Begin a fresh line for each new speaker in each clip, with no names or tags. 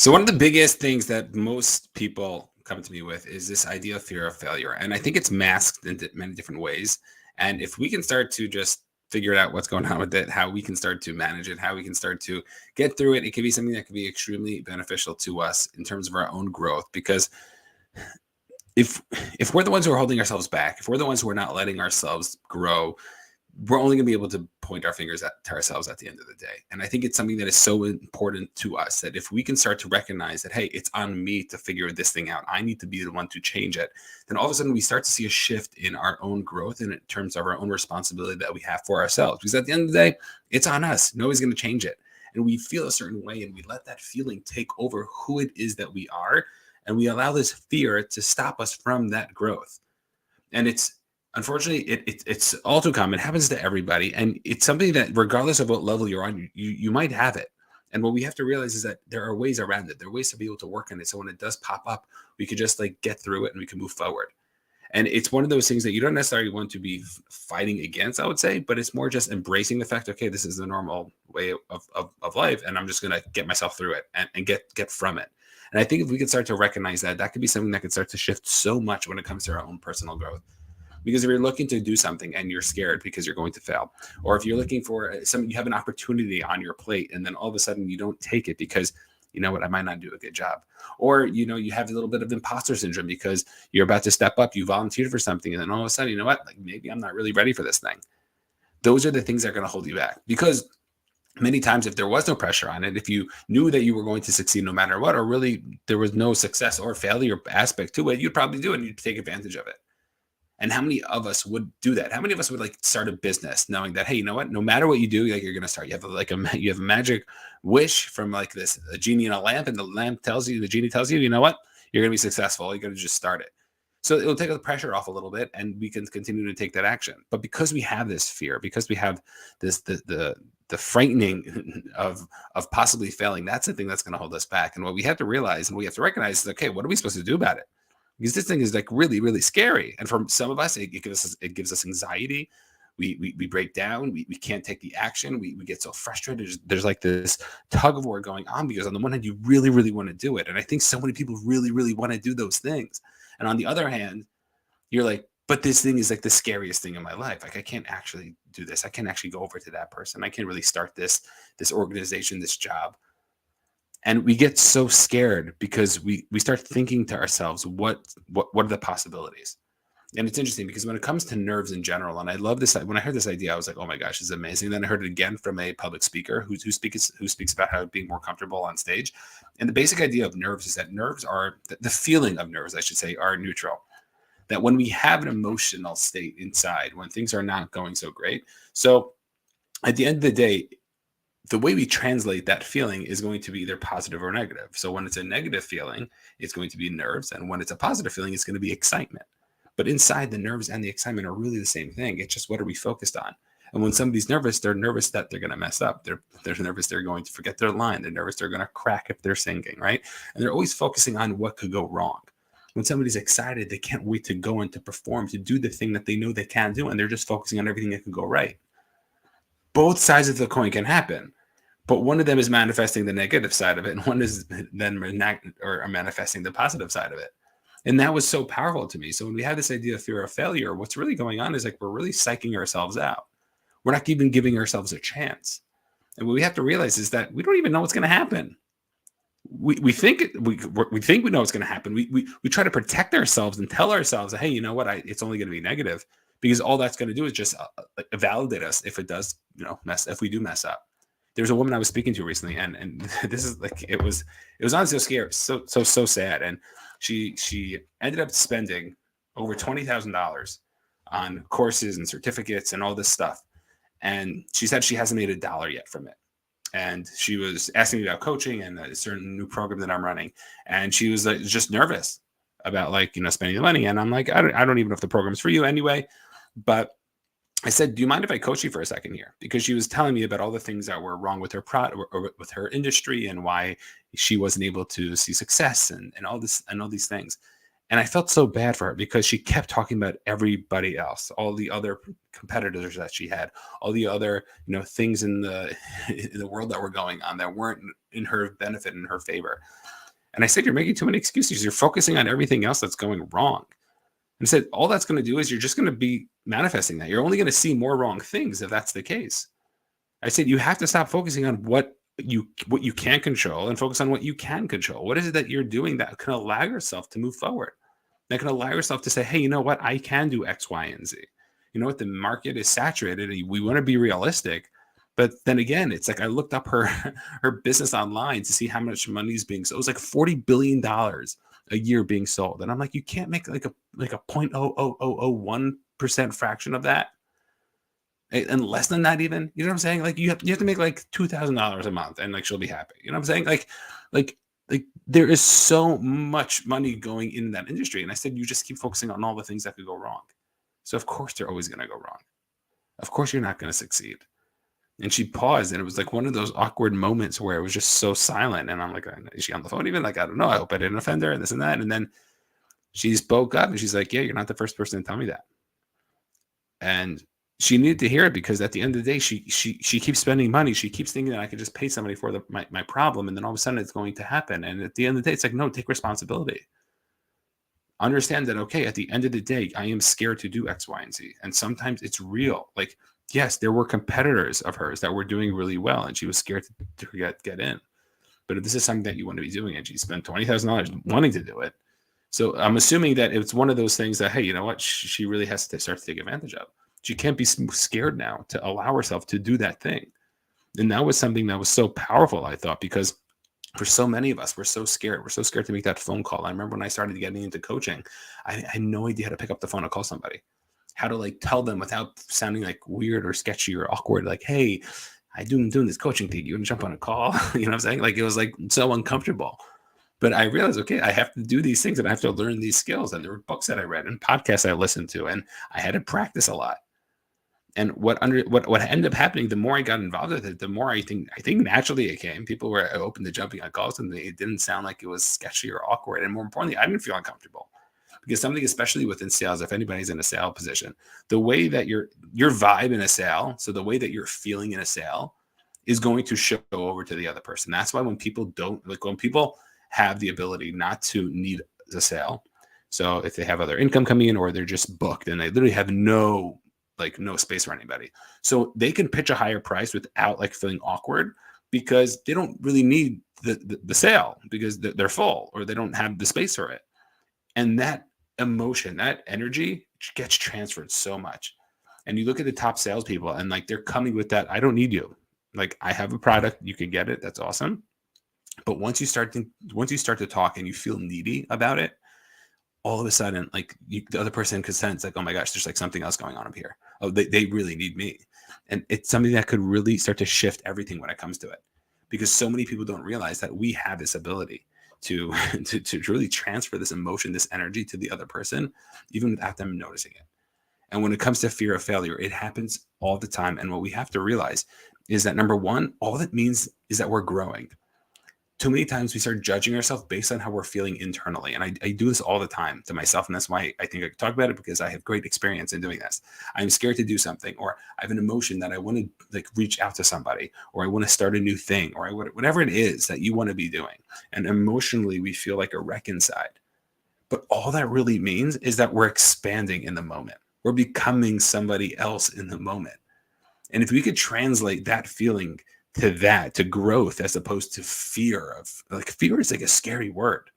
So one of the biggest things that most people come to me with is this idea of fear of failure. And I think it's masked in many different ways. And if we can start to just figure out what's going on with it, how we can start to manage it, how we can start to get through it, it can be something that can be extremely beneficial to us in terms of our own growth. Because if if we're the ones who are holding ourselves back, if we're the ones who are not letting ourselves grow, we're only going to be able to point our fingers to ourselves at the end of the day. And I think it's something that is so important to us that if we can start to recognize that, hey, it's on me to figure this thing out, I need to be the one to change it, then all of a sudden we start to see a shift in our own growth and in terms of our own responsibility that we have for ourselves. Because at the end of the day, it's on us. Nobody's going to change it. And we feel a certain way and we let that feeling take over who it is that we are. And we allow this fear to stop us from that growth. And it's unfortunately it's all too common. It happens to everybody, and it's something that regardless of what level you're on, you might have it. And what we have to realize is that there are ways around it. There are ways to be able to work on it. So when it does pop up, we could just like get through it and we can move forward. And it's one of those things that you don't necessarily want to be fighting against, I would say, but it's more just embracing the fact, okay, this is the normal way of life, and I'm just going to get myself through it and get from it. And I think if we can start to recognize that, that could be something that could start to shift so much when it comes to our own personal growth. Because if you're looking to do something and you're scared because you're going to fail, or if you're looking for you have an opportunity on your plate and then all of a sudden you don't take it because you know what, I might not do a good job, or you have a little bit of imposter syndrome because you're about to step up, you volunteered for something, and then all of a sudden, you know what, like maybe I'm not really ready for this thing. Those are the things that are going to hold you back, because many times if there was no pressure on it, if you knew that you were going to succeed no matter what, or really there was no success or failure aspect to it, you'd probably do it and you'd take advantage of it. And how many of us would do that? How many of us would like start a business knowing that, hey, you know what? No matter what you do, like you're going to start. You have you have a magic wish from like this a genie in a lamp, and the genie tells you, you know what? You're going to be successful. You're going to just start it. So it'll take the pressure off a little bit, and we can continue to take that action. But because we have this fear, because we have this the frightening of possibly failing, that's the thing that's going to hold us back. And what we have to realize and we have to recognize is, okay, what are we supposed to do about it? Because this thing is like really, really scary. And for some of us, it gives us anxiety. We break down. We can't take the action. We get so frustrated. There's like this tug of war going on, because on the one hand, you really, really want to do it. And I think so many people really, really want to do those things. And on the other hand, you're like, but this thing is like the scariest thing in my life. Like I can't actually do this. I can't actually go over to that person. I can't really start this organization, this job. And we get so scared because we start thinking to ourselves, what are the possibilities? And it's interesting because when it comes to nerves in general, and I love this, when I heard this idea, I was like, oh my gosh, this is amazing. Then I heard it again from a public speaker who speaks about how being more comfortable on stage. And the basic idea of nerves is that nerves are the feeling of nerves, I should say, are neutral. That when we have an emotional state inside, when things are not going so great. So at the end of the day, the way we translate that feeling is going to be either positive or negative. So when it's a negative feeling, it's going to be nerves. And when it's a positive feeling, it's going to be excitement. But inside, the nerves and the excitement are really the same thing. It's just, what are we focused on? And when somebody's nervous, they're nervous that they're going to mess up. They're nervous they're going to forget their line. They're nervous they're going to crack if they're singing, right? And they're always focusing on what could go wrong. When somebody's excited, they can't wait to go and to perform, to do the thing that they know they can do. And they're just focusing on everything that can go right. Both sides of the coin can happen. But one of them is manifesting the negative side of it, and one is then manifesting the positive side of it. And that was so powerful to me. So when we have this idea of fear of failure, what's really going on is like we're really psyching ourselves out. We're not even giving ourselves a chance. And what we have to realize is that we don't even know what's going to happen. We think we think we know what's going to happen. We try to protect ourselves and tell ourselves, hey, you know what? It's only going to be negative, because all that's going to do is just validate us if it does, if we do mess up. There's a woman I was speaking to recently, and this is like, it was honestly so scary, so sad. And she ended up spending over $20,000 on courses and certificates and all this stuff. And she said she hasn't made $1 yet from it. And she was asking me about coaching and a certain new program that I'm running. And she was like, just nervous about spending the money. And I'm like, I don't even know if the program's for you anyway, but I said, do you mind if I coach you for a second here? Because she was telling me about all the things that were wrong with her product or with her industry, and why she wasn't able to see success and all these things. And I felt so bad for her because she kept talking about everybody else, all the other competitors that she had, all the other, things in the in the world that were going on that weren't in her benefit, in her favor. And I said, you're making too many excuses. You're focusing on everything else that's going wrong. And I said, all that's going to do is you're just going to be manifesting that. You're only going to see more wrong things if that's the case. I said, you have to stop focusing on what you can't control and focus on what you can control. What is it that you're doing that can allow yourself to move forward? That can allow yourself to say, hey, you know what? I can do X, Y, and Z. You know what? The market is saturated and we want to be realistic. But then again, it's like I looked up her her business online to see how much money is being sold. It was like $40 billion a year being sold. And I'm like, you can't make like a 0.00001% fraction of that. And less than that, even, you know what I'm saying? Like you have to make like $2,000 a month and like she'll be happy. You know what I'm saying? Like there is so much money going in that industry. And I said, you just keep focusing on all the things that could go wrong. So of course they're always going to go wrong. Of course you're not going to succeed. And she paused, and it was like one of those awkward moments where it was just so silent. And I'm like, is she on the phone even? Like, I don't know. I hope I didn't offend her and this and that. And then she spoke up and she's like, yeah, you're not the first person to tell me that. And she needed to hear it because at the end of the day, she keeps spending money. She keeps thinking that I could just pay somebody for my problem. And then all of a sudden it's going to happen. And at the end of the day, it's like, no, take responsibility. Understand that, okay, at the end of the day, I am scared to do X, Y, and Z. And sometimes it's real. Like, yes, there were competitors of hers that were doing really well, and she was scared to get in. But if this is something that you want to be doing, and she spent $20,000 wanting to do it, so I'm assuming that it's one of those things that, hey, you know what, she really has to start to take advantage of. She can't be scared now to allow herself to do that thing. And that was something that was so powerful, I thought, because for so many of us, we're so scared. We're so scared to make that phone call. I remember when I started getting into coaching, I had no idea how to pick up the phone and call somebody, how to like tell them without sounding like weird or sketchy or awkward. Like, hey, I'm doing this coaching thing. You want to jump on a call? You know what I'm saying? Like, it was like so uncomfortable. But I realized, okay, I have to do these things and I have to learn these skills. And there were books that I read and podcasts I listened to, and I had to practice a lot. And what ended up happening, the more I got involved with it, the more I think naturally it came. People were open to jumping on calls, and it didn't sound like it was sketchy or awkward. And more importantly, I didn't feel uncomfortable, because something, especially within sales, if anybody's in a sale position, the way that your vibe in a sale, so the way that you're feeling in a sale, is going to show over to the other person. That's why when people have the ability not to need a sale, so if they have other income coming in or they're just booked and they literally have no space for anybody, so they can pitch a higher price without like feeling awkward, because they don't really need the sale because they're full or they don't have the space for it. And that emotion, that energy gets transferred so much. And you look at the top salespeople and like they're coming with that, I don't need you. Like, I have a product, you can get it. That's awesome. But once you start to talk and you feel needy about it, all of a sudden, like the other person could sense like, oh my gosh, there's like something else going on up here. Oh, they really need me. And it's something that could really start to shift everything when it comes to it, because so many people don't realize that we have this ability to really transfer this emotion, this energy to the other person, even without them noticing it. And when it comes to fear of failure, it happens all the time. And what we have to realize is that, number one, all that means is that we're growing. Too many times we start judging ourselves based on how we're feeling internally. And I do this all the time to myself. And that's why I think I can talk about it, because I have great experience in doing this. I'm scared to do something, or I have an emotion that I want to like reach out to somebody, or I want to start a new thing, or whatever it is that you want to be doing. And emotionally, we feel like a wreck inside. But all that really means is that we're expanding in the moment. We're becoming somebody else in the moment. And if we could translate that feeling to growth, as opposed to fear is like a scary word.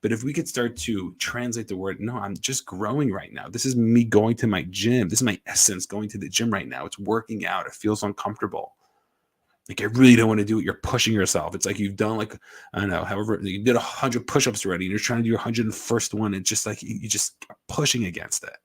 But if we could start to translate the word, no, I'm just growing right now. This is me going to my gym. This is my essence going to the gym right now. It's working out. It feels uncomfortable. Like, I really don't want to do it. You're pushing yourself. It's like you've done like, I don't know, however, you did 100 push-ups already and you're trying to do your 101st one. It's just like, you just are pushing against it.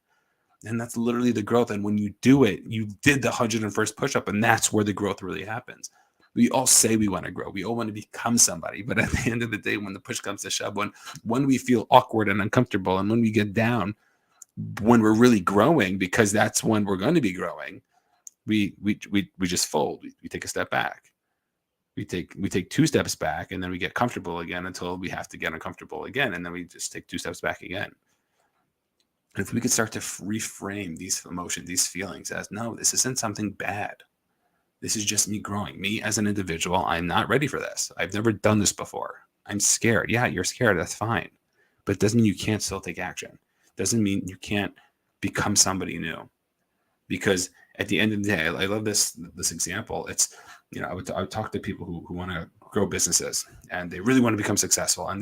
And that's literally the growth. And when you do it, you did the 101st push-up, and that's where the growth really happens. We all say we want to grow. We all want to become somebody. But at the end of the day, when the push comes to shove, when we feel awkward and uncomfortable, and when we get down, when we're really growing, because that's when we're going to be growing, we just fold. We take a step back. We take 2 steps back, and then we get comfortable again until we have to get uncomfortable again, and then we just take 2 steps back again. And if we could start to reframe these emotions, these feelings as, no, this isn't something bad. This is just me growing. Me as an individual, I'm not ready for this. I've never done this before. I'm scared. Yeah, you're scared. That's fine. But it doesn't mean you can't still take action. Doesn't mean you can't become somebody new. Because at the end of the day, I love this example. It's, I would talk to people who want to grow businesses, and they really want to become successful. And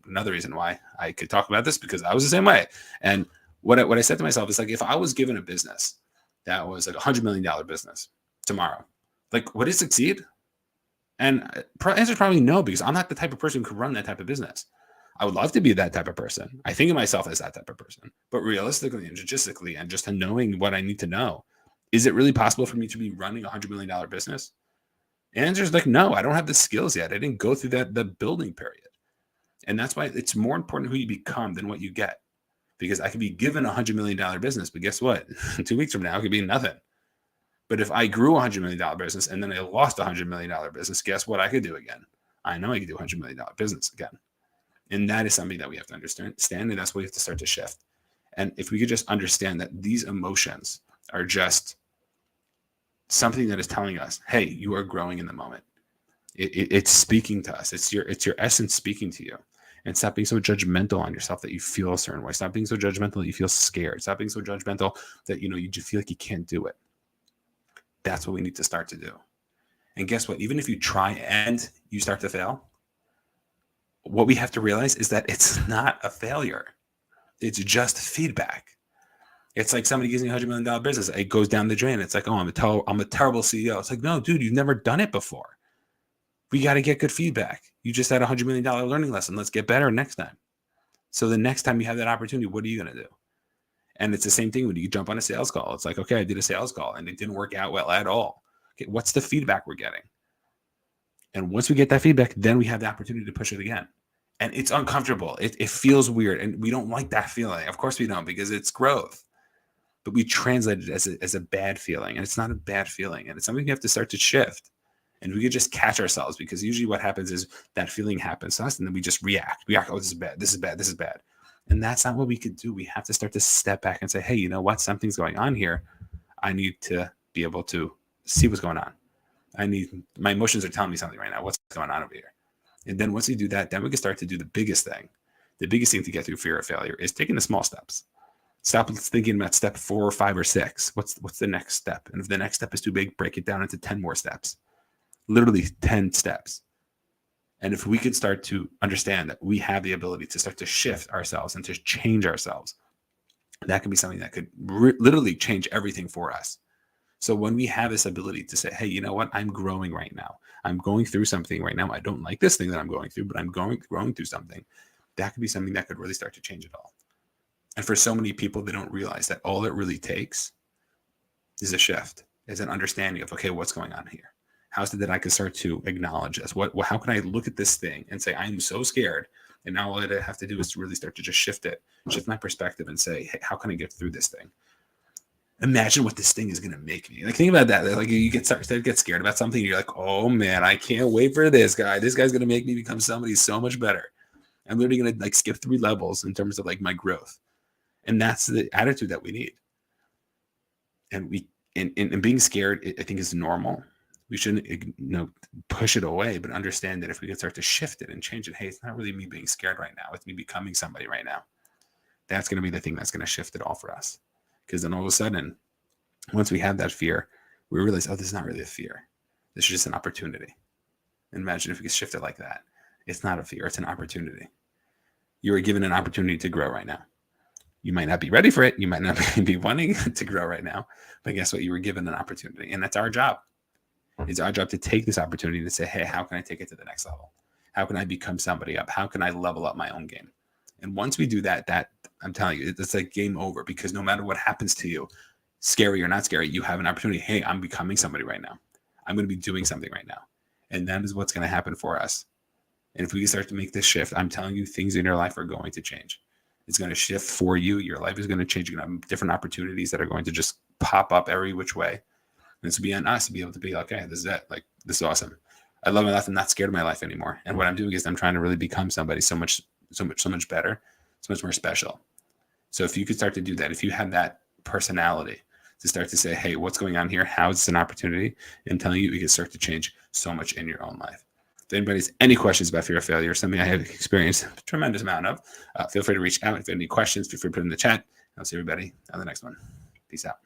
another reason why I could talk about this, because I was the same way. And what I said to myself is, like, if I was given a business that was like $100 million business tomorrow, like, would it succeed? And answer is probably no, because I'm not the type of person who could run that type of business. I would love to be that type of person. I think of myself as that type of person. But realistically and logistically, and just knowing what I need to know, is it really possible for me to be running a $100 million business? The answer is like, no, I don't have the skills yet. I didn't go through the building period. And that's why it's more important who you become than what you get. Because I could be given a $100 million business, but guess what? 2 weeks from now, it could be nothing. But if I grew a $100 million business and then I lost a $100 million business, guess what I could do again? I know I could do a $100 million business again. And that is something that we have to understand, and that's what we have to start to shift. And if we could just understand that these emotions are just something that is telling us, hey, you are growing in the moment. It's speaking to us. It's your essence speaking to you. And stop being so judgmental on yourself that you feel a certain way. Stop being so judgmental that you feel scared. Stop being so judgmental that you just feel like you can't do it. That's what we need to start to do. And guess what? Even if you try and you start to fail, what we have to realize is that it's not a failure. It's just feedback. It's like somebody gives me $100 million business. It goes down the drain. It's like, oh, I'm a terrible CEO. It's like, no, dude, you've never done it before. We got to get good feedback. You just had a $100 million learning lesson. Let's get better next time. So the next time you have that opportunity, what are you going to do? And it's the same thing when you jump on a sales call. It's like, okay, I did a sales call and it didn't work out well at all. Okay, what's the feedback we're getting? And once we get that feedback, then we have the opportunity to push it again. And it's uncomfortable. It feels weird. And we don't like that feeling. Of course we don't, because it's growth. But we translate it as a bad feeling. And it's not a bad feeling. And it's something you have to start to shift. And we could just catch ourselves, because usually what happens is that feeling happens to us and then we just react. Oh, this is bad. This is bad. This is bad. And that's not what we could do. We have to start to step back and say, hey, you know what? Something's going on here. I need to be able to see what's going on. My emotions are telling me something right now. What's going on over here? And then once we do that, then we can start to do the biggest thing. The biggest thing to get through fear of failure is taking the small steps. Stop thinking about step 4 or 5 or 6. What's the next step? And if the next step is too big, break it down into 10 more steps. Literally 10 steps. And if we could start to understand that we have the ability to start to shift ourselves and to change ourselves, that could be something that could literally change everything for us. So when we have this ability to say, hey, you know what? I'm growing right now. I'm going through something right now. I don't like this thing that I'm going through, but I'm growing through something. That could be something that could really start to change it all. And for so many people, they don't realize that all it really takes is a shift, is an understanding of, okay, what's going on here? How is it that I can start to acknowledge this? How can I look at this thing and say, I'm so scared. And now all I have to do is really start to just shift my perspective and say, hey, how can I get through this thing? Imagine what this thing is going to make me. Like, think about that. Like, you get scared about something. And you're like, oh man, I can't wait for this guy. This guy's going to make me become somebody so much better. I'm literally going to like skip 3 levels in terms of like my growth. And that's the attitude that we need. And and being scared, I think, is normal. We shouldn't push it away, but understand that if we can start to shift it and change it, hey, it's not really me being scared right now. It's me becoming somebody right now. That's going to be the thing that's going to shift it all for us. Because then all of a sudden, once we have that fear, we realize, oh, this is not really a fear. This is just an opportunity. And imagine if we could shift it like that. It's not a fear. It's an opportunity. You are given an opportunity to grow right now. You might not be ready for it. You might not be wanting to grow right now. But guess what? You were given an opportunity. And that's our job. It's our job to take this opportunity to say, hey, how can I take it to the next level? How can I become somebody up? How can I level up my own game? And once we do that I'm telling you, it's like game over, because no matter what happens to you, scary or not scary, you have an opportunity. Hey, I'm becoming somebody right now. I'm going to be doing something right now. And that is what's going to happen for us. And if we can start to make this shift, I'm telling you, things in your life are going to change. It's going to shift for you. Your life is going to change. You're going to have different opportunities that are going to just pop up every which way. And it's be on us to be able to be like, okay, this is it. Like, this is awesome. I love my life. I'm not scared of my life anymore. And what I'm doing is I'm trying to really become somebody so much better, so much more special. So if you could start to do that, if you have that personality to start to say, hey, what's going on here? How is this an opportunity? I'm telling you, you can start to change so much in your own life. If anybody has any questions about fear of failure, something I have experienced a tremendous amount of, feel free to reach out. If you have any questions, feel free to put them in the chat. I'll see everybody on the next one. Peace out.